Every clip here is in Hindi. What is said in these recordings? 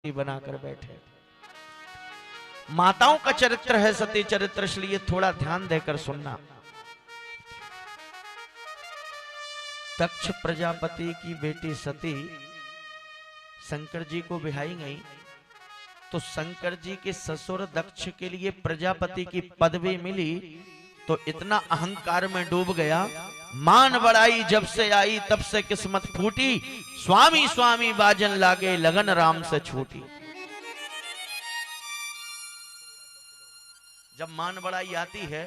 बनाकर बैठे। माताओं का चरित्र है सती चरित्र, इसलिए थोड़ा ध्यान देकर सुनना। दक्ष प्रजापति की बेटी सती शंकर जी को बिहाई गई, तो शंकर जी के ससुर दक्ष के लिए प्रजापति की पदवी मिली, तो इतना अहंकार में डूब गया, मान बढ़ाई जब से आई तब से किस्मत फूटी, स्वामी स्वामी बाजन लागे लगन राम से छूटी। जब मान बढ़ाई आती है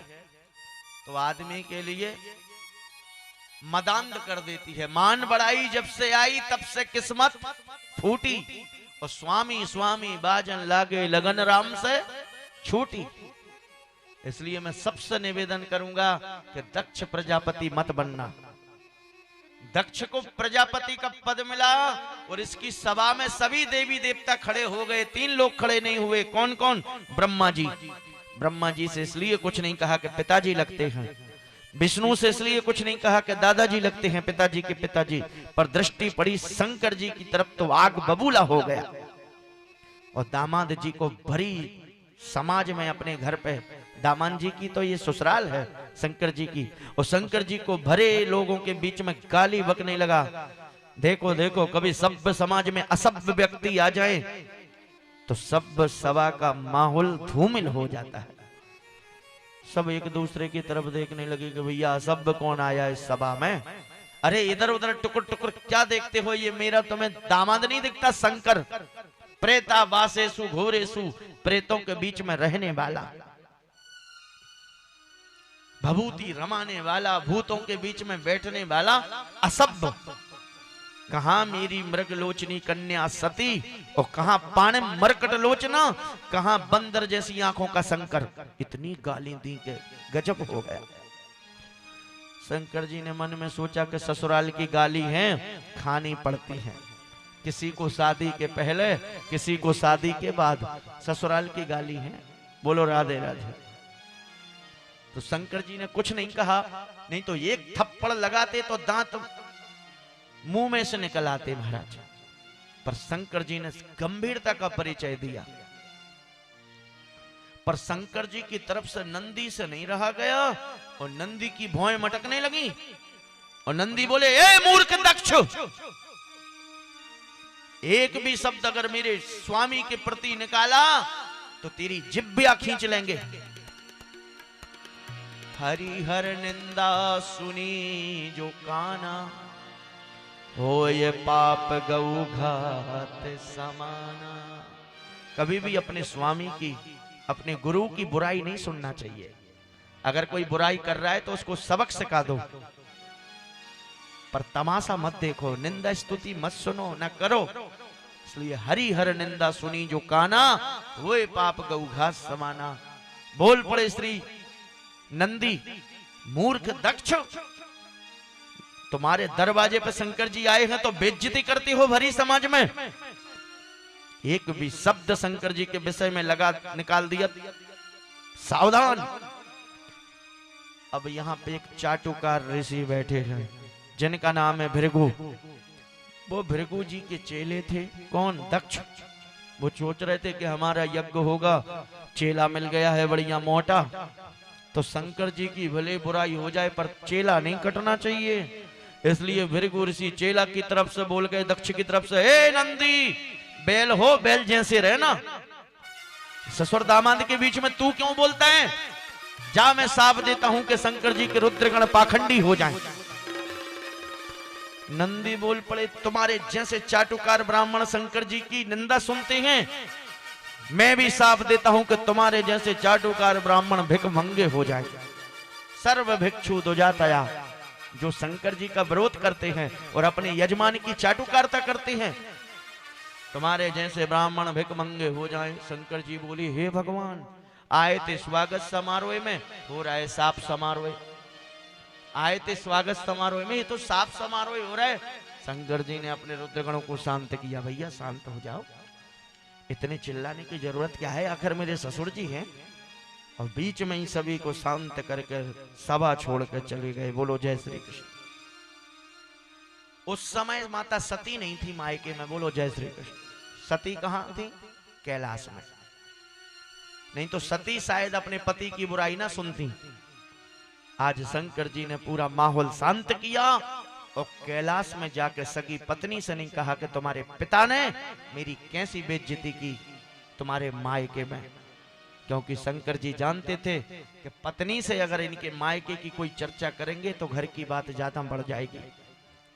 तो आदमी के लिए मदांध कर देती है। मान बढ़ाई जब से आई तब से किस्मत फूटी, और स्वामी स्वामी बाजन लागे लगन राम से छूटी। इसलिए मैं सबसे निवेदन करूंगा कि दक्ष प्रजापति मत बनना। दक्ष को प्रजापति का पद मिला और इसकी सभा में सभी देवी देवता खड़े हो गए, 3 लोग खड़े नहीं हुए। कौन कौन? ब्रह्मा जी। ब्रह्मा जी से इसलिए कुछ नहीं कहा कि पिताजी लगते हैं, विष्णु से इसलिए कुछ नहीं कहा कि दादाजी लगते हैं, पिताजी के पिताजी, पर दृष्टि पड़ी शंकर जी की तरफ तो आग बबूला हो गया। और दामाद जी को भरी समाज में अपने घर पे, दामाद जी की तो ये ससुराल है शंकर जी की, और शंकर जी को भरे लोगों के बीच में गाली बकने लगा। देखो देखो, कभी सभ्य समाज में असभ्य व्यक्ति आ जाए तो सब सभा का माहौल धूमिल हो जाता है। सब एक दूसरे की तरफ देखने लगे कि भैया असभ्य कौन आया इस सभा में। अरे इधर उधर टुकुर टुकुर क्या देखते हो, ये मेरा तुम्हें दामाद नहीं दिखता शंकर? प्रेता वासेसु घोरेसु, प्रेतों के बीच में रहने वाला, भभूति रमाने वाला, भूतों के बीच में बैठने वाला असभ्य। कहां मेरी मृगलोचनी कन्या सती और कहां पाने मरकट लोचना, कहां बंदर जैसी आंखों का शंकर। इतनी गाली दी के गजब हो गया। शंकर जी ने मन में सोचा कि ससुराल की गाली है, खानी पड़ती है। किसी को शादी के पहले, किसी को शादी के बाद, ससुराल की गाली है। बोलो राधे राधे। तो शंकर जी ने कुछ नहीं कहा, नहीं तो एक थप्पड़ लगाते तो दांत मुंह में से निकल आते महाराज। पर शंकर जी ने गंभीरता का परिचय दिया। पर शंकर जी की तरफ से नंदी से नहीं रहा गया, और नंदी की भौएं मटकने लगी, और नंदी बोले, ए मूर्ख दक्ष, एक भी शब्द अगर मेरे स्वामी के प्रति निकाला तो तेरी जिब्बिया खींच लेंगे। हरिहर निंदा सुनी जो काना, हो ये पाप गौ घात समाना। कभी भी अपने स्वामी की, अपने गुरु की बुराई नहीं सुनना चाहिए। अगर कोई बुराई कर रहा है तो उसको सबक सिखा दो, पर तमाशा मत देखो, निंदा स्तुति मत सुनो, न करो। इसलिए हरिहर निंदा सुनी जो काना, वो ये पाप गौ घात समाना। बोल पड़े श्री नंदी, मूर्ख दक्ष, तुम्हारे दरवाजे पे शंकर जी आए हैं तो बेइज्जती करती हो भरी समाज में। एक भी शब्द शंकर जी के विषय में लगा निकाल दिया, सावधान। अब यहाँ पे एक चाटुकार ऋषि बैठे हैं जिनका नाम है भृगु। वो भृगु जी के चेले थे। कौन? दक्ष। वो सोच रहे थे कि हमारा यज्ञ होगा, चेला मिल गया है बढ़िया मोटा, तो शंकर जी की भले बुराई हो जाए पर चेला नहीं कटना चाहिए। इसलिए भृगु ऋषि चेला की तरफ से बोल गए दक्ष की तरफ से, ए नंदी, बैल हो, बैल जैसे रहना, ससुर दामाद के बीच में तू क्यों बोलता है? जा, मैं साफ देता हूं कि शंकर जी के रुद्रगण पाखंडी हो जाएं। नंदी बोल पड़े, तुम्हारे जैसे चाटुकार ब्राह्मण शंकर जी की निंदा सुनते हैं, मैं भी साफ देता हूं कि तुम्हारे जैसे चाटुकार ब्राह्मण भिखमंगे हो जाए। सर्व भिक्षु दुजातया, जो शंकर जी का विरोध करते हैं और अपने यजमान की चाटुकारता करते हैं, तुम्हारे जैसे ब्राह्मण भिखमंगे हो जाएं। शंकर जी बोली, हे भगवान, आए थे स्वागत समारोह में, हो रहा है साफ समारोह। आए थे स्वागत समारोह में, ये तो साफ समारोह हो रहा है। शंकर जी ने अपने रुद्रगणों को शांत किया, भैया शांत हो जाओ, इतने चिल्लाने की जरूरत क्या है, आखिर मेरे ससुर जी हैं। और बीच में ही सभी को शांत करके सभा छोड़कर चले गए। बोलो जय श्री कृष्ण। उस समय माता सती नहीं थी मायके में। बोलो जय श्री कृष्ण। सती कहां थी? कैलाश में। नहीं तो सती शायद अपने पति की बुराई ना सुनती। आज शंकर जी ने पूरा माहौल शांत किया और कैलाश में जाकर सगी पत्नी से नहीं कहा कि तुम्हारे पिता ने मेरी कैसी बेइज्जती की तुम्हारे मायके में, क्योंकि शंकर जी जानते थे कि पत्नी से अगर इनके मायके की कोई चर्चा करेंगे तो घर की बात ज्यादा बढ़ जाएगी,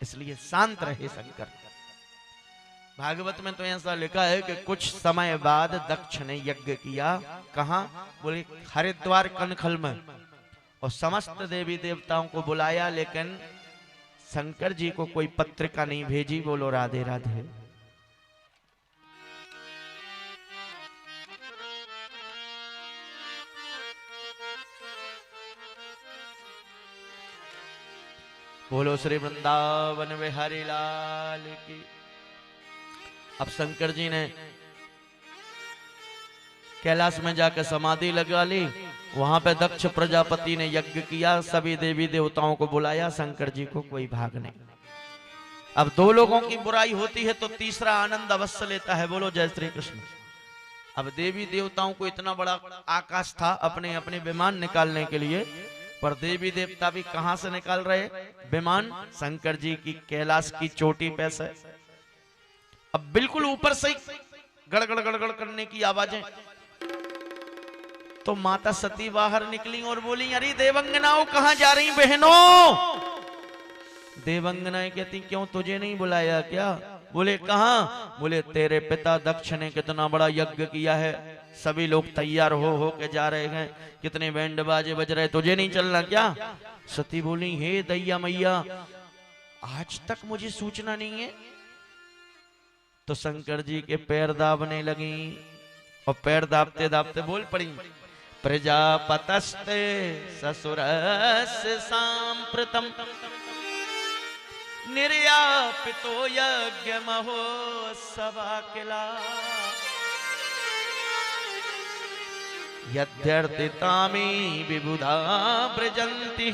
इसलिए शांत रहे शंकर। भागवत में तो ऐसा लिखा है कि कुछ समय बाद दक्ष ने यज्ञ किया। कहा? बोले हरिद्वार कनखल में, और समस्त देवी देवताओं को बुलाया, लेकिन शंकर जी को कोई पत्रिका नहीं भेजी। बोलो राधे राधे। बोलो श्री वृंदावन बिहारी लाल की। अब शंकर जी ने कैलाश में जाकर समाधि लगा ली। वहां पे दक्ष प्रजापति ने यज्ञ किया, सभी देवी देवताओं को बुलाया, शंकर जी को कोई भाग नहीं। अब दो लोगों की बुराई होती है तो तीसरा आनंद अवश्य लेता है। बोलो जय श्री कृष्ण। अब देवी देवताओं को इतना बड़ा आकाश था अपने अपने विमान निकालने के लिए, पर देवी देवता भी कहां से निकाल रहे विमान? शंकर जी की कैलाश की चोटी पे से। अब बिल्कुल ऊपर से गड़गड़ गड़गड़ करने की आवाजें, तो माता सती बाहर निकली और बोली, अरे देवंगनाओं कहां जा रही बहनों? देवंगनाएं कहती, क्यों तुझे नहीं बुलाया क्या? बोले कहां? बोले तेरे पिता दक्ष ने कितना बड़ा यज्ञ किया है, सभी लोग तैयार हो के जा रहे हैं, कितने बैंड बाजे बज रहे, तुझे नहीं चलना क्या? सती बोली, हे दैया मैया, आज तक मुझे सूचना नहीं है। तो शंकर जी के पैर दाबने लगी, और पैर दाबते दाबते बोल पड़ी, प्रजापतस्ते ससुरस्य सांप्रतम निर्यापितो यज्ञ महोत्सवा किला यद्यर्थितामी विबुधा व्रजन्ति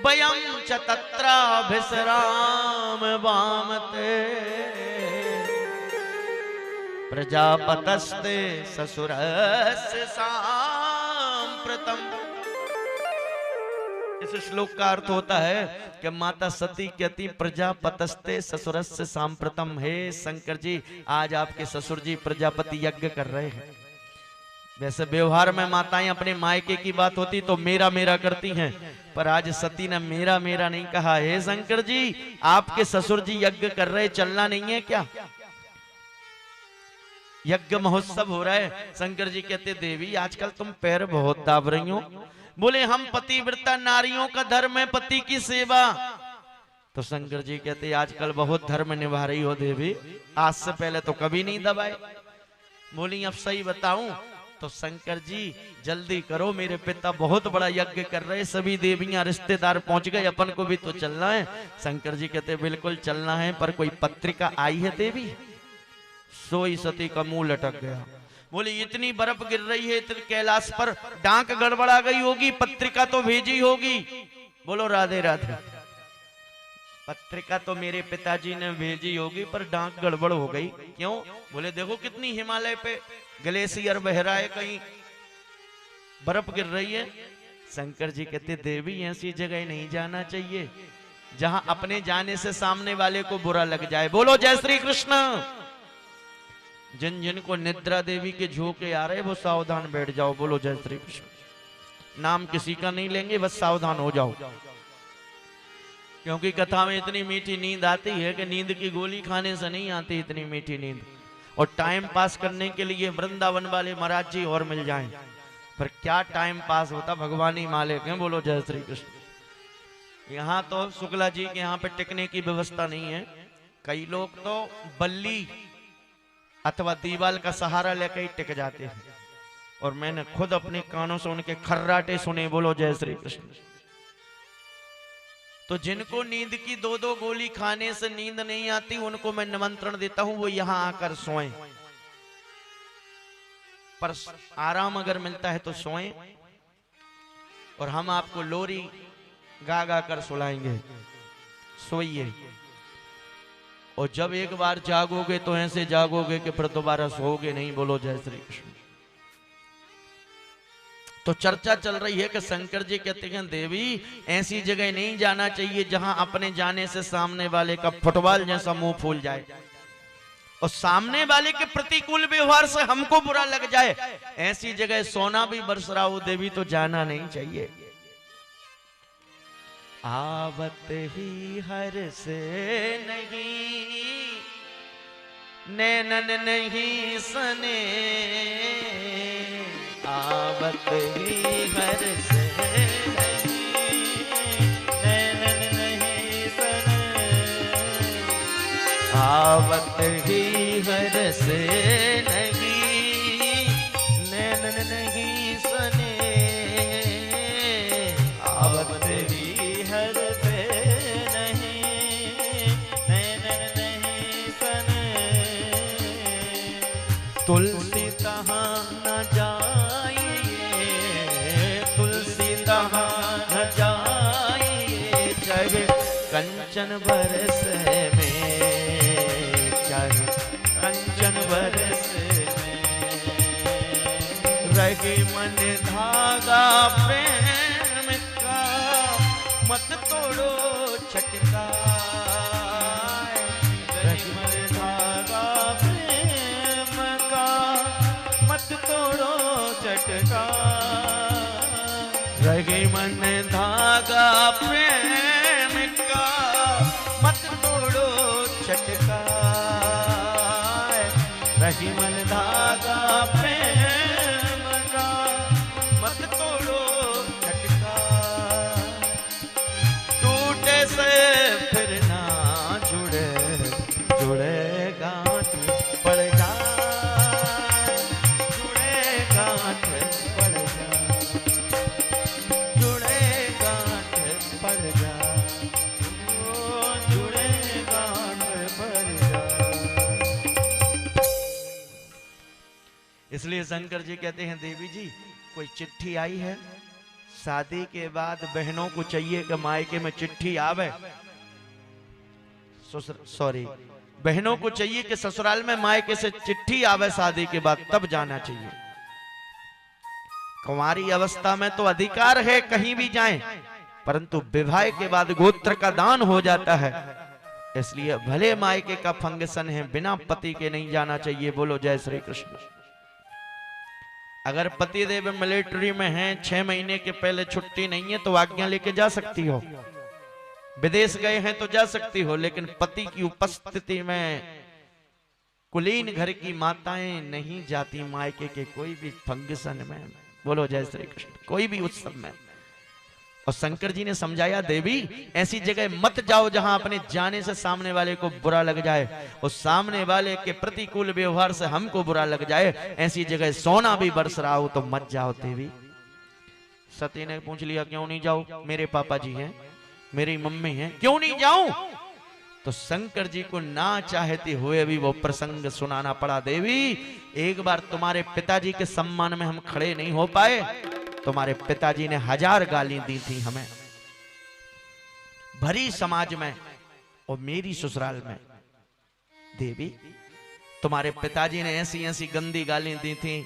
वयं च तत्राभिसराम वामते प्रजापतस्ते ससुरस्य सांप्रतम। इस श्लोक का अर्थ होता है कि माता सती कहती, प्रजापतस्ते ससुरस्य सांप्रतम। हे शंकर जी, आज आपके ससुर जी प्रजापति यज्ञ कर रहे हैं। वैसे व्यवहार में माताएं अपने मायके की बात होती तो मेरा मेरा करती हैं, पर आज सती ने मेरा मेरा नहीं कहा। हे शंकर जी, आपके ससुर जी यज्ञ कर रहे, चलना नहीं है क्या? यज्ञ महोत्सव हो रहा है। शंकर जी कहते, देवी आजकल तुम पैर बहुत दाब रही हो। बोले हम पतिव्रता नारियों का धर्म है पति की सेवा। तो शंकर जी कहते, आजकल बहुत धर्म निभा रही हो देवी, आज से पहले तो कभी नहीं दबाए। बोली अब सही बताऊं? तो शंकर जी जल्दी करो, मेरे पिता बहुत बड़ा यज्ञ कर रहे, सभी देवियां रिश्तेदार पहुंच गए, अपन को भी तो चलना है। शंकर जी कहते, बिल्कुल चलना है, पर कोई पत्रिका आई है देवी? सोई सती का मुंह लटक गया। बोली इतनी बर्फ गिर रही है इतने कैलाश पर, डांक गड़बड़ा गई होगी, पत्रिका तो भेजी होगी। बोलो राधे राधे। पत्रिका तो मेरे पिताजी ने भेजी होगी, पर डांक गड़बड़ हो गई। क्यों? बोले देखो कितनी हिमालय पे ग्लेशियर बह रहा है, कहीं बर्फ गिर रही है। शंकर जी कहते, देवी ऐसी जगह नहीं जाना चाहिए जहां अपने जाने से सामने वाले को बुरा लग जाए। बोलो जय श्री कृष्ण। जिन जिन को निद्रा देवी के झोंके आ रहे वो सावधान बैठ जाओ। बोलो जय श्री कृष्ण। नाम किसी का नहीं लेंगे, बस सावधान हो जाओ, क्योंकि कथा में इतनी मीठी नींद आती है कि नींद की गोली खाने से नहीं आती इतनी मीठी नींद। और टाइम पास करने के लिए वृंदावन वाले महाराज जी और मिल जाएं, पर क्या टाइम पास होता, भगवान ही मालिक हैं। बोलो जय श्री कृष्ण। यहाँ तो शुक्ला जी के यहाँ पे टिकने की व्यवस्था नहीं है। कई लोग तो बल्ली अथवा दीवाल का सहारा लेकर ही टिक जाते हैं, और मैंने खुद अपने कानों से उनके खर्राटे सुने। बोलो जय श्री कृष्ण। तो जिनको नींद की दो दो गोली खाने से नींद नहीं आती, उनको मैं निमंत्रण देता हूं वो यहां आकर सोएं, पर आराम अगर मिलता है तो सोएं, और हम आपको लोरी गा गा कर सुलाएंगे। सोइए। और जब एक बार जागोगे तो ऐसे जागोगे कि फिर दोबारा सोओगे नहीं। बोलो जय श्री कृष्ण। तो चर्चा चल रही है कि शंकर जी कहते हैं देवी ऐसी जगह नहीं जाना चाहिए जहां अपने जाने से सामने वाले का फुटबॉल जैसा मुंह फूल जाए और सामने वाले के प्रतिकूल व्यवहार से हमको बुरा लग जाए। ऐसी जगह सोना भी बरस रहा हो देवी तो जाना नहीं चाहिए। आवत ही हर से नहीं नैनन नहीं सने, आवत ही हर से नहीं नैनन नहीं सने, आवत ही हर से नहीं नैनन नहीं सने, आवत ही हर से नहीं नैनन नहीं सने, तुलसी तहाँ न जाइए, तुलसी तहाँ न जाइए, चाहे कंचन बरस में, चाहे कंचन बरस में, रहे मन धागा प्रेम का, मत तोड़ो छटका, रहे मन धागा प्रेम का, मत तोड़ो छटका, रहे मन धागा प्रेम का, मत तोड़ो छटका, रहे मन धागा प्रेम का, मत तोड़ो छटका, टूटे से फिर ना जुड़े, जुड़े गांठ पड़ जाए, जुड़े गांठ पड़ जाए, जुड़े गांठ पड़ जाए, ओ जुड़े गांठ पड़ जाए। इसलिए शंकर जी कहते हैं देवी जी कोई चिट्ठी आई है, शादी के बाद बहनों को चाहिए कि मायके में चिट्ठी आवे, सॉरी बहनों को चाहिए कि ससुराल में मायके से चिट्ठी आवे शादी के बाद, तब जाना चाहिए। कुंवारी अवस्था में तो अधिकार है कहीं भी जाएं, परंतु विवाह के बाद गोत्र का दान हो जाता है, इसलिए भले मायके का फंक्शन है बिना पति के नहीं जाना चाहिए। बोलो जय श्री कृष्ण। अगर पति देव मिलिट्री में हैं, 6 महीने के पहले छुट्टी नहीं है तो आज्ञा लेके जा सकती हो, विदेश गए हैं तो जा सकती हो, लेकिन पति की उपस्थिति में कुलीन घर की माताएं नहीं जाती मायके के कोई भी फंक्शन में। बोलो जय श्री कृष्ण। कोई भी उत्सव में। और शंकर जी ने समझाया देवी ऐसी जगह मत जाओ जहां अपने जाने से सामने वाले को बुरा लग जाए और सामने वाले के प्रतिकूल व्यवहार से हमको बुरा लग जाए। ऐसी जगह सोना भी बरस रहा हो तो मत जाओ देवी। सती ने पूछ लिया क्यों नहीं जाओ? मेरे पापा जी हैं, मेरी मम्मी हैं, क्यों नहीं जाऊं? तो शंकर जी को ना चाहते हुए भी वो प्रसंग सुनाना पड़ा। देवी एक बार तुम्हारे पिताजी के सम्मान में हम खड़े नहीं हो पाए, तुम्हारे पिताजी ने 1000 गाली दी थी हमें भरी समाज में और मेरी ससुराल में। देवी तुम्हारे पिताजी ने ऐसी ऐसी गंदी गाली दी थी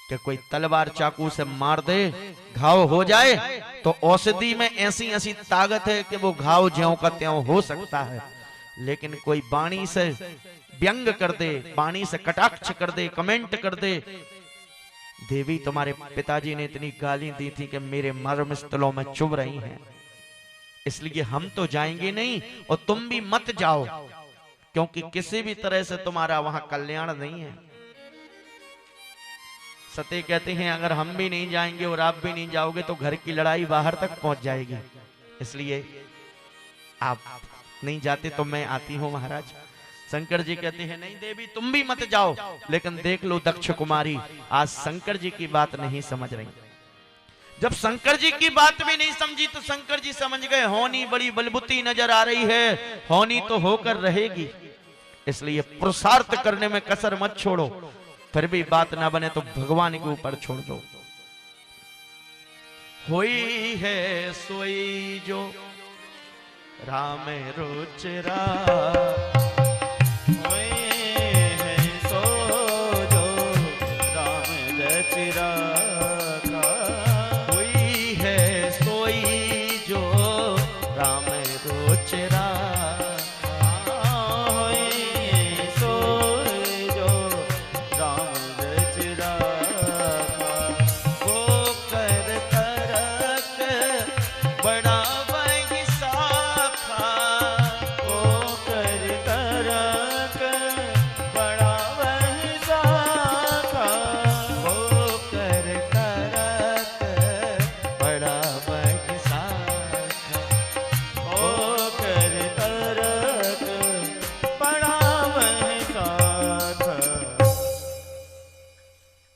कि कोई तलवार चाकू से मार दे घाव हो जाए तो औषधि में ऐसी ऐसी ताकत है कि वो घाव ज्यों का त्यों हो सकता है, लेकिन कोई वाणी से व्यंग कर दे, वाणी से कटाक्ष कर दे, कमेंट कर दे। देवी तुम्हारे पिताजी ने इतनी गाली दी थी कि मेरे मर्म स्थलों में चुभ रही हैं। इसलिए हम तो जाएंगे नहीं और तुम भी मत जाओ, क्योंकि किसी भी तरह से तुम्हारा वहां कल्याण नहीं है। सती कहते हैं अगर हम भी नहीं जाएंगे और आप भी नहीं जाओगे तो घर की लड़ाई बाहर तक पहुंच जाएगी, इसलिए आप नहीं जाते तो मैं आती हूं महाराज। शंकर जी कहते हैं नहीं देवी तुम भी मत जाओ, लेकिन देख लो दक्ष कुमारी आज शंकर जी की बात नहीं समझ रही। जब शंकर जी की बात भी नहीं समझी तो शंकर जी समझ गए होनी बड़ी बलबुती नजर आ रही है, होनी तो होकर रहेगी, इसलिए पुरुषार्थ करने में कसर मत छोड़ो। फिर भी बात ना बने तो भगवान के ऊपर छोड़ दो। होई है सोई जो राम रुचिरा सो जो राम रचिरा हुई है सोई जो राम रुचिरा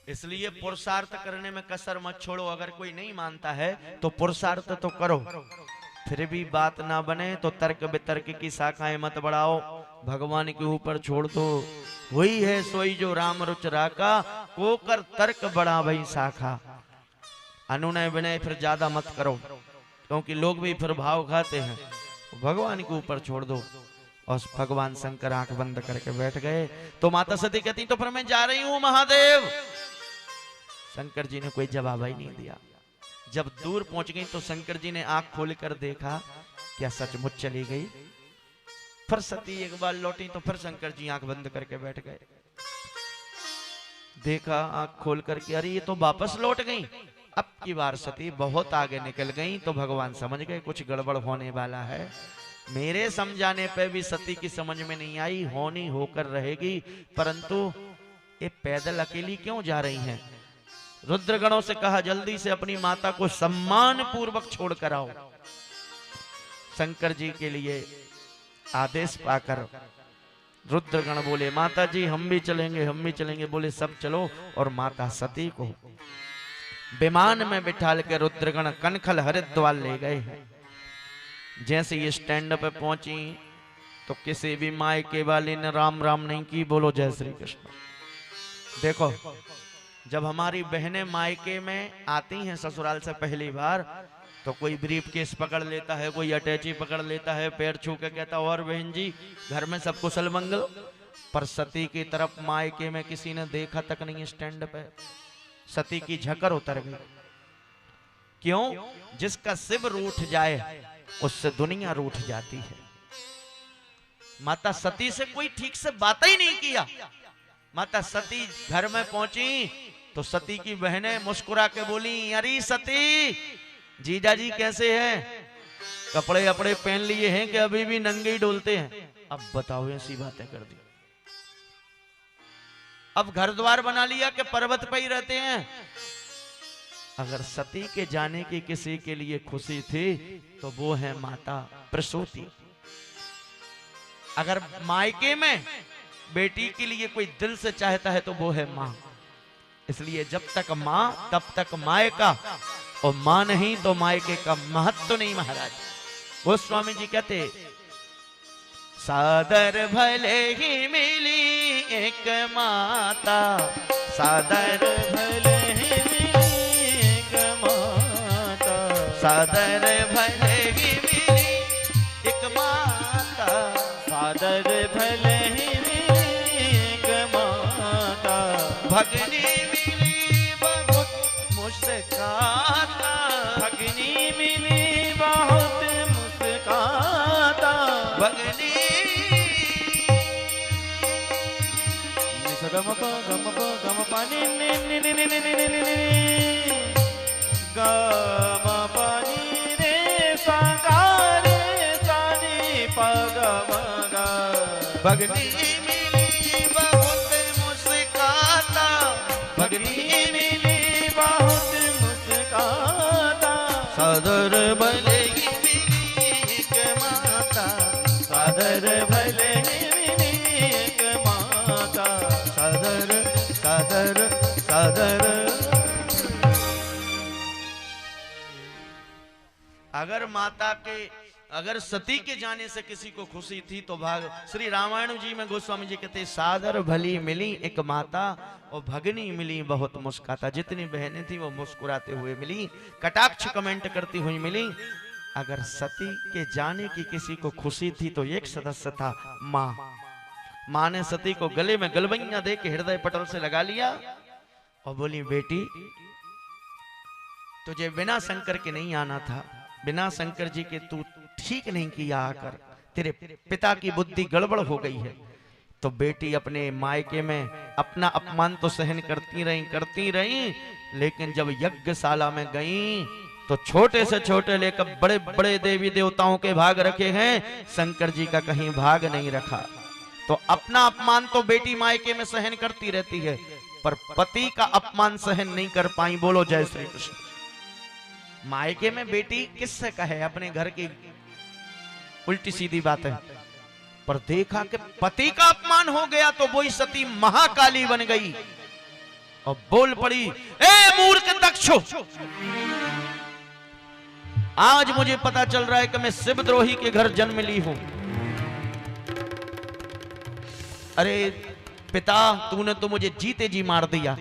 इसलिए पुरुषार्थ करने में कसर मत छोड़ो। अगर कोई नहीं मानता है तो पुरुषार्थ तो करो, फिर भी बात ना बने तो तर्क वितर्क की शाखाएं मत बढ़ाओ, भगवान के ऊपर छोड़ दो। वही है सोई जो राम रुचिरा का, को कर तर्क बढ़ा वही शाखा। अनुनय विनय फिर ज्यादा मत करो, क्योंकि लोग भी फिर भाव खाते हैं। भगवान के ऊपर छोड़ दो। और भगवान शंकर आंख बंद करके बैठ गए। तो माता सती कहती तो फिर मैं जा रही हूं महादेव। शंकर जी ने कोई जवाब ही नहीं दिया। जब दूर पहुंच गई तो शंकर जी ने आंख खोलकर देखा, क्या सचमुच चली गई? फिर सती एक बार लौटी तो फिर शंकर जी आंख बंद करके बैठ गए। देखा आंख खोल करके, अरे ये तो वापस लौट गई। अब की बार सती बहुत आगे निकल गई तो भगवान समझ गए कुछ गड़बड़ होने वाला है। मेरे समझाने पे भी सती की समझ में नहीं आई, होनी होकर रहेगी, परंतु ये पैदल अकेली क्यों जा रही हैं? रुद्रगणों से कहा जल्दी से अपनी माता को सम्मान पूर्वक छोड़ कर आओ। शंकर जी के लिए आदेश पाकर रुद्रगण बोले माता जी हम भी चलेंगे, हम भी चलेंगे। बोले सब चलो। और माता सती को विमान में बिठाल के रुद्रगण कनखल हरिद्वार ले गए। जैसे ये स्टैंड पे पहुंची तो किसी भी मायके वाले ने राम राम नहीं की। बोलो जय श्री कृष्ण। देखो जब हमारी बहनें मायके में आती हैं ससुराल से पहली बार, तो कोई ब्रीफ केस पकड़ लेता है, कोई अटैची पकड़ लेता है, पैर छू के कहता और बहन जी घर में सब कुशल मंगल। पर सती की तरफ मायके में किसी ने देखा तक नहीं। स्टैंड पे सती की झकर उतर गई। क्यों? जिसका शिव रूठ जाए उससे दुनिया रूठ जाती है। माता सती से कोई ठीक से बात ही नहीं किया। माता सती घर में पहुंची तो सती की बहनें मुस्कुरा के बोली, अरे सती जीजा जी कैसे हैं? कपड़े अपड़े पहन लिए हैं कि अभी भी नंगे ही डोलते हैं? अब बताओ ऐसी बातें कर दी। अब घर द्वार बना लिया कि पर्वत पे ही रहते हैं। अगर सती के जाने की किसी के लिए खुशी थी तो वो है माता प्रसूति। अगर मायके में बेटी के लिए कोई दिल से चाहता है तो वो है मां। इसलिए जब तक मां तब तक मायका, और मां नहीं तो मायके का महत्व नहीं महाराज। वो स्वामी जी कहते सादर भले ही मिली एक माता, सादर भले ही मिली एक माता, सादर भले ही मिली एक माता, सादर भले ही मिली एक माता, भगनी मिली बहुत मुस्काता, भगनी मिली बहुत मुस्काता, भगनी गम पा नि नि नि नि नि नि नि नि नि गम पानी रे सा गा रे सा नि प गम गा। भगनी मिली बहुत मुस्काता, भगनी मिली बहुत मुस्काता, सादर भले ही मिली एक माता, सादर भले ही मिली एक माता, सादर सादर सादर। अगर सती के जाने से किसी को खुशी थी तो भाग श्री रामायण जी में गोस्वामी जी कहते सादर भली मिली एक माता और भगनी मिली बहुत मुस्काता। जितनी बहनें थी वो मुस्कुराते हुए मिली, कटाक्ष कमेंट करती हुई मिली। अगर सती के जाने की किसी को खुशी थी तो एक सदस्य था मां। मां ने सती को गले में गलबैया दे के हृदय पटल से लगा लिया और बोली, बेटी तुझे बिना शंकर के नहीं आना था, बिना शंकर जी के तू ठीक नहीं किया आकर, तेरे पिता की बुद्धि गड़बड़ हो गई है। तो बेटी अपने मायके में अपना अपमान तो सहन करती रही, लेकिन जब यज्ञशाला में गई तो छोटे से छोटे लेकर बड़े बड़े देवी देवताओं के भाग रखे हैं, शंकर जी का कहीं भाग नहीं रखा। तो अपना अपमान तो बेटी मायके में सहन करती रहती है, पर पति का अपमान सहन नहीं कर पाई। बोलो जय श्री कृष्ण। मायके में बेटी किससे कहे, अपने घर की उल्टी सीधी बात है, पर देखा कि पति का अपमान हो गया तो वही सती महाकाली बन गई और बोल पड़ी, ए मूर्ख दक्ष, आज मुझे पता चल रहा है कि मैं शिवद्रोही के घर जन्म ली हूं। अरे पिता, तूने तो मुझे जीते जी मार दिया।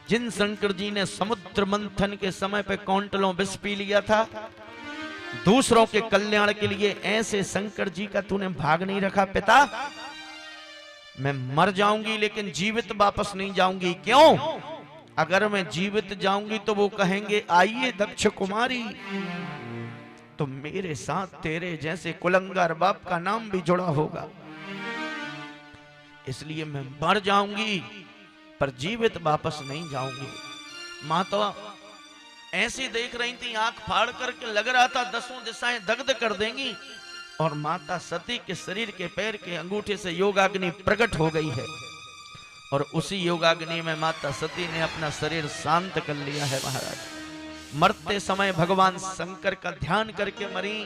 जिन शंकर जी ने समुद्र मंथन के समय पे कौंटलों विष पी लिया था, दूसरों के कल्याण के लिए, ऐसे शंकर जी का तूने भाग नहीं रखा। पिता, मैं मर जाऊंगी लेकिन जीवित वापस नहीं जाऊंगी। क्यों? अगर मैं जीवित जाऊंगी तो वो कहेंगे, आइए दक्ष कुमारी, तो मेरे साथ तेरे जैसे कुलंगार बाप का नाम भी जुड़ा होगा, इसलिए मैं मर जाऊंगी पर जीवित वापस नहीं जाऊंगी। मां तो ऐसी देख रही थी, आंख फाड़ करके लग रहा था दसों दिशाएं दग्ध कर देंगी, और माता सती के शरीर के पैर के अंगूठे से योगाग्नि प्रकट हो गई है, और उसी योगाग्नि में माता सती ने अपना शरीर शांत कर लिया है। महाराज, मरते समय भगवान शंकर का ध्यान करके मरी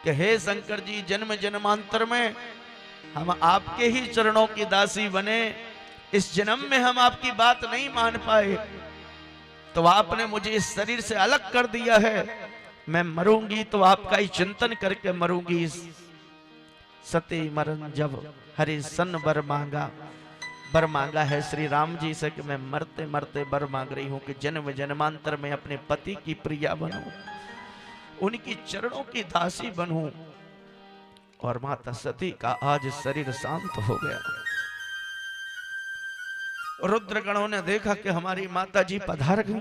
कि हे शंकर जी, जन्म जन्मांतर में हम आपके ही चरणों की दासी बने, इस जन्म में हम आपकी बात नहीं मान पाए, तो आपने मुझे इस शरीर से अलग कर दिया है, मैं मरूंगी तो आपका ही चिंतन करके मरूंगी। सती मरण जब हरि सन बर मांगा है श्री राम जी से कि मैं मरते मरते बर मांग रही हूं कि जन्म जन्मांतर में अपने पति की प्रिया बनूं, उनकी चरणों की दासी बनूं। और माता सती का आज शरीर शांत हो गया। रुद्रगणों ने देखा कि हमारी माता जी पधार गई।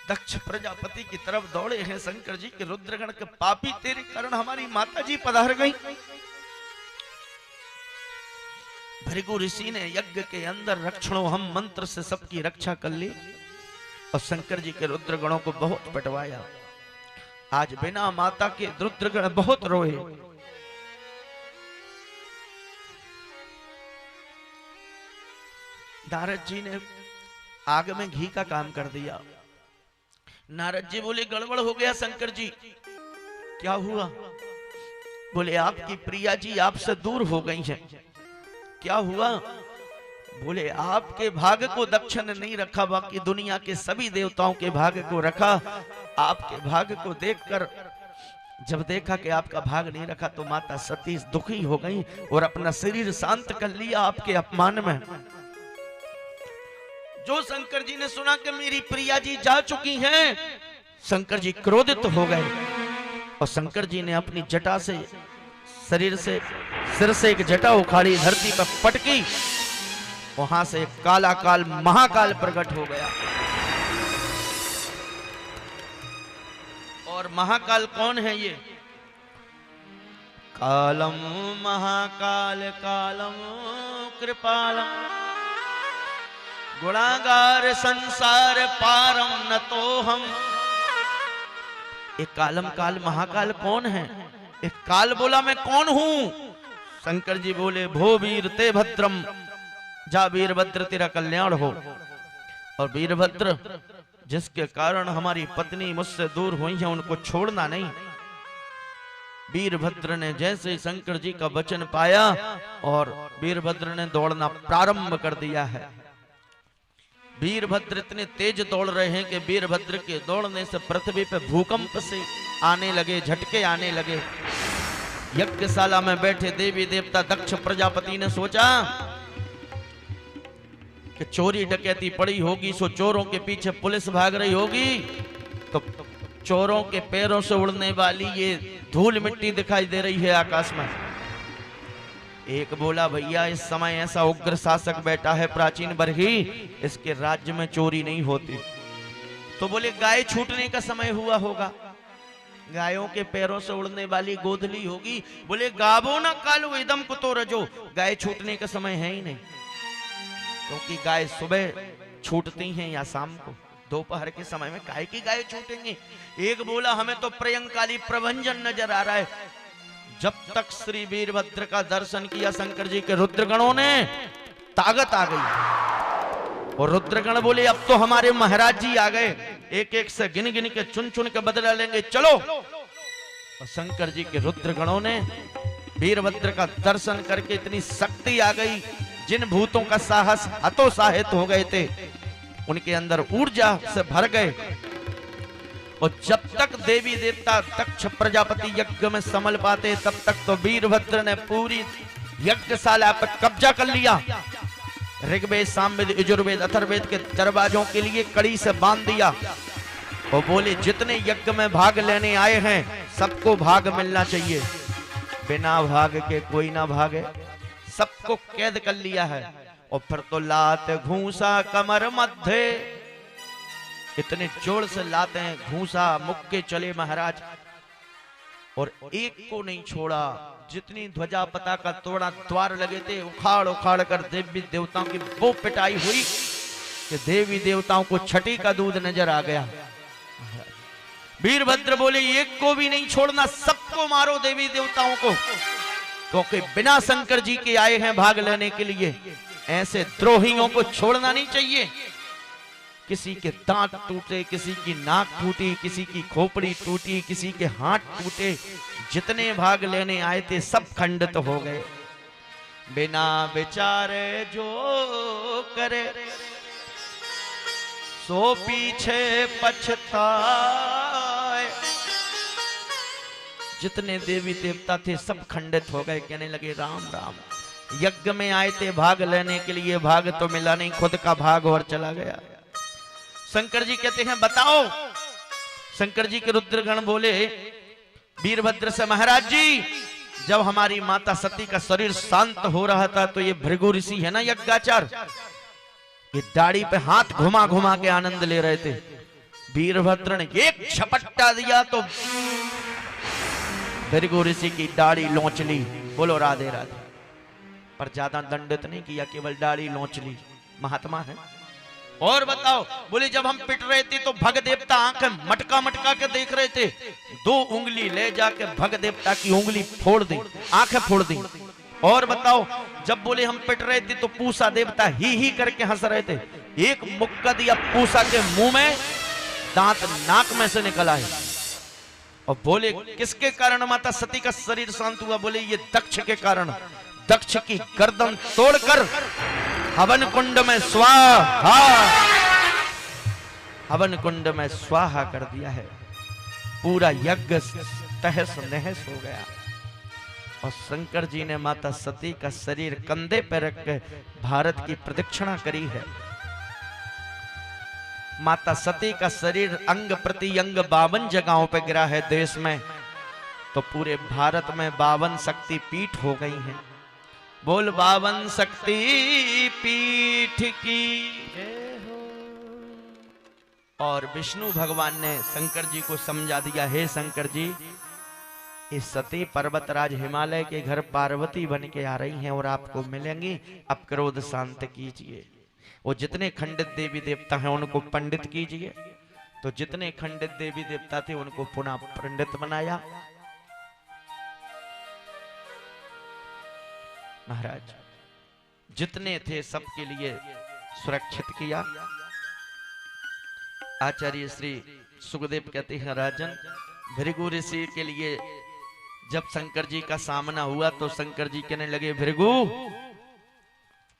दक्ष प्रजापति की तरफ दौड़े हैं शंकर जी के रुद्रगण के, पापी तेरे कारण हमारी माता जी पधार गई। भृगु ऋषि ने यज्ञ के अंदर रक्षणो हम मंत्र से सबकी रक्षा कर ली, और शंकर जी के रुद्रगणों को बहुत पटवाया। आज बिना माता के रुद्रगण बहुत रोए। नारद जी ने आग में घी का काम कर दिया। नारद जी बोले, गड़बड़ हो गया शंकर जी। क्या हुआ? बोले, आपकी प्रिया जी आपसे दूर हो गई हैं। क्या हुआ? बोले, आपके भाग को दक्षिण नहीं रखा, बाकी दुनिया के सभी देवताओं के भाग को रखा। आपके भाग को देखकर जब देखा कि आपका भाग नहीं रखा तो माता सती दुखी हो गई और अपना शरीर शांत कर लिया आपके अपमान में। जो शंकर जी ने सुना कि मेरी प्रिया जी जा चुकी हैं, शंकर जी क्रोधित हो गए, और शंकर जी ने अपनी जटा से शरीर से सिर से एक जटा उखाड़ी, धरती पर पटकी, वहां से काला काल महाकाल प्रकट हो गया। और महाकाल कौन है ये? कालम महाकाल कालम कृपालम गुणागार संसार पारम न तो हम। एक कालम काल महाकाल कौन है? एक काल बोला, मैं कौन हूं? शंकर जी बोले, भो वीर ते भद्रम, जा वीरभद्र तेरा कल्याण हो। और वीरभद्र जिसके कारण हमारी पत्नी मुझसे दूर हुई है, उनको छोड़ना नहीं। वीरभद्र ने जैसे शंकर जी का वचन पाया और वीरभद्र ने दौड़ना प्रारंभ कर दिया है। वीरभद्र इतने तेज दौड़ रहे हैं कि वीरभद्र के दौड़ने से पृथ्वी पे भूकंप से आने लगे, झटके आने लगे। यज्ञशाला में बैठे देवी देवता दक्ष प्रजापति ने सोचा कि चोरी डकैती पड़ी होगी, सो चोरों के पीछे पुलिस भाग रही होगी, तो चोरों के पैरों से उड़ने वाली ये धूल मिट्टी दिखाई दे रही है आकाश में। एक बोला, भैया इस समय ऐसा उग्र शासक बैठा है प्राचीन बरही, इसके राज्य में चोरी नहीं होती। तो बोले गाय छूटने का समय हुआ होगा, गायों के पैरों से उड़ने वाली गोधली होगी। बोले गावो ना कालू इदम कुतो रजो, गाय छूटने का समय है ही नहीं, क्योंकि गाय सुबह छूटती हैं या शाम को, दोपहर के समय में काहे की गाय छूटेंगे। एक बोला, हमें तो प्रयंकाली प्रभंजन नजर आ रहा है। जब तक श्री वीरभद्र का दर्शन किया शंकर जी के रुद्रगणों ने, ताकत आ गई। और रुद्रगण बोले अब तो हमारे महाराज जी आ गए, एक एक से गिन गिन के चुन चुन के बदला लेंगे, चलो। और शंकर जी के रुद्रगणों ने वीरभद्र का दर्शन करके इतनी शक्ति आ गई, जिन भूतों का साहस हतोत्साहित हो गए थे उनके अंदर ऊर्जा से भर गए। और जब तक देवी देवता दक्ष प्रजापति यज्ञ में संभल पाते, तब तक तो वीरभद्र ने पूरी यज्ञशाला पर कब्जा कर लिया। ऋग्वेद, सामवेद, यजुर्वेद, अथर्ववेद के दरवाजों के लिए कड़ी से बांध दिया और बोले जितने यज्ञ में भाग लेने आए हैं सबको भाग मिलना चाहिए, बिना भाग के कोई ना भागे। सबको कैद कर लिया है। और फिर तो लात घूसा कमर मध्य, इतने जोर से लाते हैं घूसा मुक्के चले महाराज, और एक को नहीं छोड़ा। जितनी ध्वजा पताका तोड़ा द्वार लगे थे, उखाड़ उखाड़ कर देवी देवताओं की वो पिटाई हुई कि देवी देवताओं को छठी का दूध नजर आ गया। वीरभद्र बोले एक को भी नहीं छोड़ना, सबको मारो देवी देवताओं को, क्योंकि बिना शंकर जी के आए हैं भाग लेने के लिए। ऐसे द्रोहियों को छोड़ना नहीं चाहिए। किसी के दांत टूटे, किसी की नाक टूटी, किसी की खोपड़ी टूटी, किसी के हाथ टूटे, जितने भाग लेने आए थे सब खंडित हो गए। बिना विचारे जो करे सो पीछे पछताए। जितने देवी देवता थे सब खंडित हो गए, कहने लगे राम राम। यज्ञ में आए थे भाग लेने के लिए, भाग तो मिला नहीं, खुद का भाग और चला गया। शंकर जी कहते हैं बताओ। शंकर जी के रुद्रगण बोले वीरभद्र से, महाराज जी जब हमारी माता सती का शरीर शांत हो रहा था तो ये भृगु ऋषि है ना यज्ञाचार, ये दाढ़ी पे हाथ घुमा घुमा के आनंद ले रहे थे। वीरभद्र ने एक झपट्टा दिया तो भृगु ऋषि की दाढ़ी लोंच ली। बोलो राधे राधे। पर ज्यादा दंडित नहीं किया, केवल दाढ़ी लोंच ली, महात्मा है। और बताओ, बोले जब हम पिट रहे थे तो भग देवता आंखें मटका मटका के देख रहे थे, 2 उंगली ले जाके भग देवता की उंगली फोड़ दी, आंखें फोड़ दी। और बताओ, जब बोले हम पिट रहे थे तो पूसा देवता ही करके हंस रहे थे, एक मुक्का दिया पूसा के मुंह में, दांत नाक में से निकला है। और बोले किसके कारण माता सती का शरीर शांत हुआ? बोले ये दक्ष के कारण। दक्ष की गर्दन तोड़कर हवन कुंड में स्वाहा, हवन कुंड में स्वाहा कर दिया है। पूरा यज्ञ तहस नहस हो गया। और शंकर जी ने माता सती का शरीर कंधे पर रख के भारत की प्रदक्षिणा करी है। माता सती का शरीर अंग प्रति अंग 52 जगहों पे गिरा है देश में, तो पूरे भारत में 52 शक्ति पीठ हो गई हैं। बोल 52 शक्ति पीठ की। और विष्णु भगवान ने शंकर जी को समझा दिया, हे शंकर जी, इस सती पर्वतराज हिमालय के घर पार्वती बन के आ रही हैं और आपको मिलेंगी। अब क्रोध शांत कीजिए। वो जितने खंडित देवी देवता हैं उनको पंडित कीजिए। तो जितने खंडित देवी देवता थे उनको पुनः पंडित बनाया। महाराज जितने थे सबके लिए सुरक्षित किया। आचार्य श्री सुखदेव कहते हैं, राजन भृगु ऋषि के लिए जब शंकर जी का सामना हुआ तो शंकर जी कहने लगे, भृगु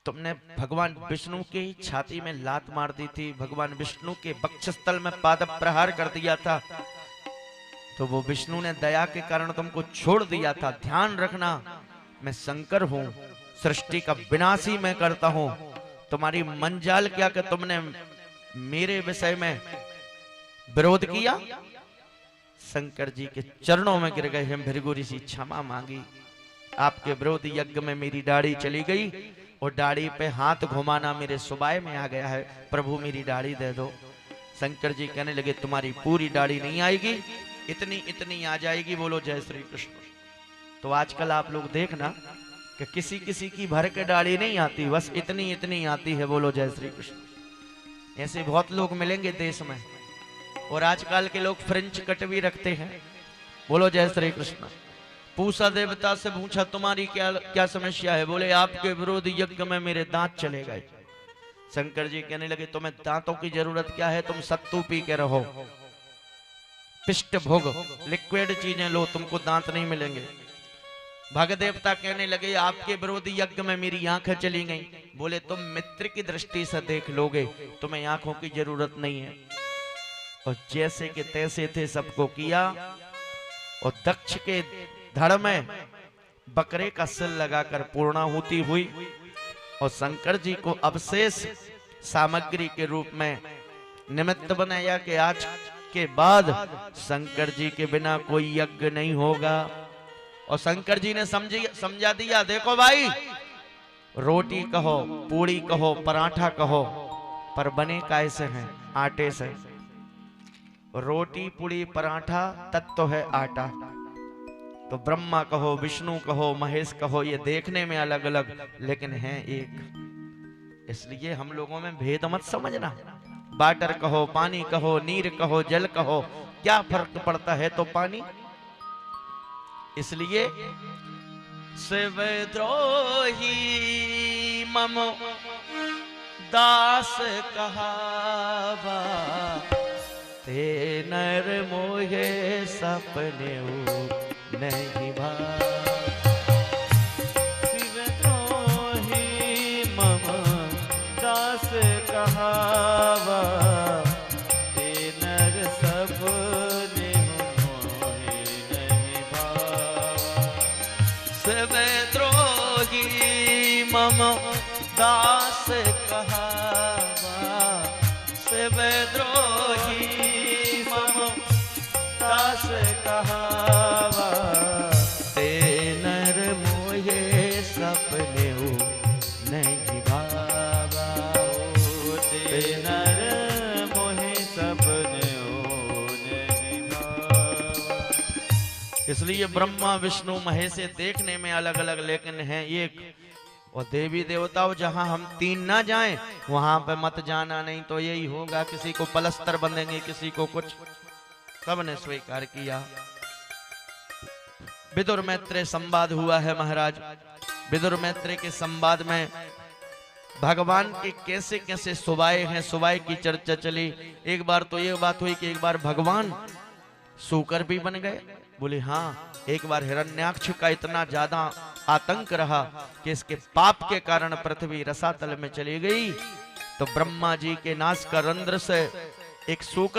तुमने भगवान विष्णु की छाती में लात मार दी थी, भगवान विष्णु के वक्षस्थल में पाद प्रहार कर दिया था, तो वो विष्णु ने दया के कारण तुमको छोड़ दिया था। ध्यान रखना, मैं शंकर हूं, सृष्टि का विनाश ही मैं करता हूं, तुम्हारी मंजाल क्या कि तुमने मेरे विषय में विरोध किया। शंकर जी के चरणों में गिर गए। हम भृगु ऋषि क्षमा मांगी, आपके विरोध यज्ञ में मेरी दाढ़ी चली गई और दाढ़ी पे हाथ घुमाना मेरे सुबाय में आ गया है, प्रभु मेरी दाढ़ी दे दो। शंकर जी कहने लगे तुम्हारी पूरी दाढ़ी नहीं आएगी, इतनी इतनी आ जाएगी। बोलो जय श्री कृष्ण। तो आजकल आप लोग देखना कि किसी किसी की भर के दाढ़ी नहीं आती, बस इतनी इतनी आती है। बोलो जय श्री कृष्ण। ऐसे बहुत लोग मिलेंगे देश में। और आजकल के लोग फ्रेंच कट भी रखते हैं। बोलो जय श्री कृष्ण। पूषा देवता से पूछा तुम्हारी क्या क्या समस्या है? बोले आपके विरोध यज्ञ में मेरे दांत चले गए। शंकर जी कहने लगे तुम्हें दांतों की जरूरत क्या है, तुम सत्तू पी के रहो, पिष्ट भोग लिक्विड चीजें लो, तुमको दांत नहीं मिलेंगे। भग देवता कहने लगे आपके विरोध यज्ञ में मेरी आंखें चली गई। बोले तुम मित्र की दृष्टि से देख लोगे, तुम्हें आंखों की जरूरत नहीं है। और जैसे के तैसे थे सबको किया। और दक्ष के धड़ में बकरे का सिल लगाकर पूर्णाहुति हुई और शंकर जी को अवशेष सामग्री के रूप में निमित्त बनाया कि आज के बाद शंकर जी के बिना कोई यज्ञ नहीं होगा। और शंकर जी ने समझा दिया देखो भाई, रोटी कहो, पूड़ी कहो, पराठा कहो, पर बने कैसे हैं? आटे से। रोटी पूड़ी पराठा तत्व है आटा। तो ब्रह्मा कहो, विष्णु कहो, महेश कहो, ये देखने में अलग अलग लेकिन हैं एक। इसलिए हम लोगों में भेद मत समझना। वाटर कहो, पानी कहो, नीर कहो, जल कहो, क्या फर्क पड़ता है? तो पानी। इसलिए शिवद्रोही मम दास कहावा, ते नर मोहे सपने नहीं भाव। शिवद्रोही मम दास कहावा, ते नर सपने मोहे नहीं भावा। शिवद्रोही मम दास कहावा, शिवद्रोही मम दास कहावा, ते नर मोहे सपने नहीं भावा। ते नर मोहे सपने नहीं भावा। इसलिए ब्रह्मा विष्णु महेश देखने में अलग अलग लेकिन हैं एक। और देवी देवताओं जहां हम तीन ना जाएं वहां पे मत जाना, नहीं तो यही होगा, किसी को पलस्तर बंधेंगे, किसी को कुछ। सबने स्वीकार किया। विदुर मैत्रेय संवाद हुआ है महाराज। विदुर मैत्रेय के संवाद में भगवान के कैसे कैसे सुबाए हैं, सुबाए की चर्चा चली। एक बार तो ये बात हुई कि एक बार भगवान सूकर भी बन गए। बोले हाँ, एक बार हिरण्याक्ष का इतना ज्यादा आतंक रहा कि इसके पाप के कारण पृथ्वी रसातल में चली गई। तो ब्रह्मा जी के नास का रंध्र से एक सूकर